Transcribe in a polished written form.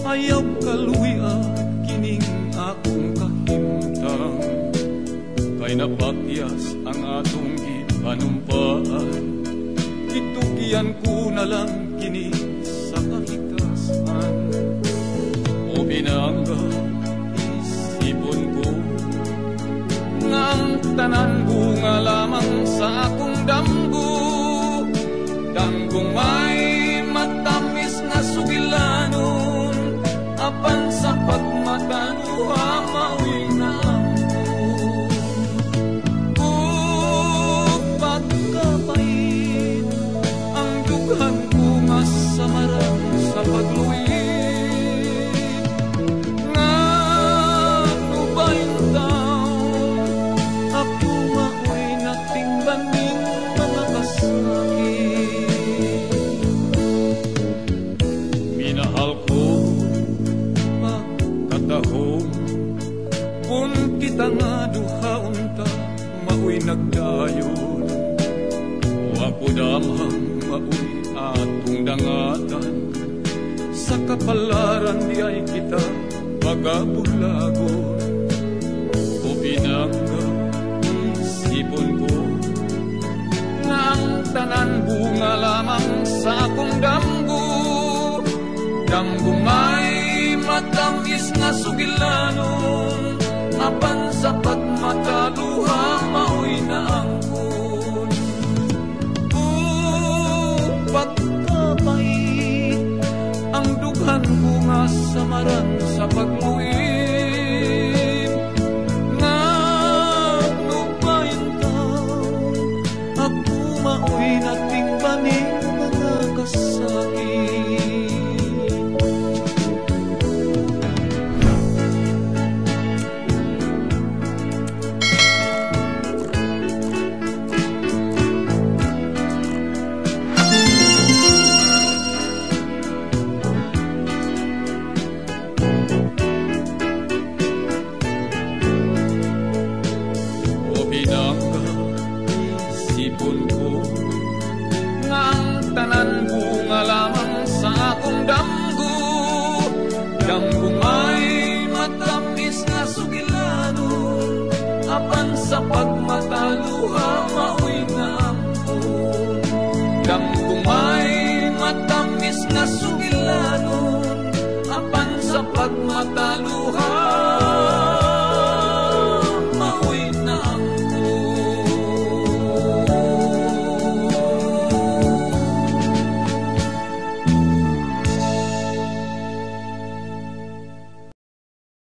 ayaw kaluya kining akong kahimtang, kay napakyas ang atong gipanumpaan. Gitugian ko na lang kini sa kahitasan. O binangga isipon ko nga ang tanan bunga lamang sa akong damgo. Damgong may matamis na sugilanon, apan sa pagmatanuha mauwi na ako. Pagkapait ang dughan ko masamarang sa pagluwid, nga nubayin taon ako mauwi nating baning mga kasakit. Minahal ko pagkatahong kung kita nga duhaon ta mauwi nagdayon. O ako damang mauwi atong dangatan, sa kapalaran di ay kita pagabulagon. O pinangga isipon ko nga ang tanan bunga lamang sa akong damgo. Damgo may matamis na sugilanon, apan sa pagmataluha mauwi na angkon. Pagkapait ang dughan ko nga samaran sa pagluwid, nga nubayin taon ako mauwi nating baning mga kasakit. Isipon ko nga ang tanan bunga lamang sa akong damgo. Damgo may matamis na sugilanon, apan sa pagmataluha mauwi na angkon. Damgo may matamis na sugilanon, apan sa pagmataluha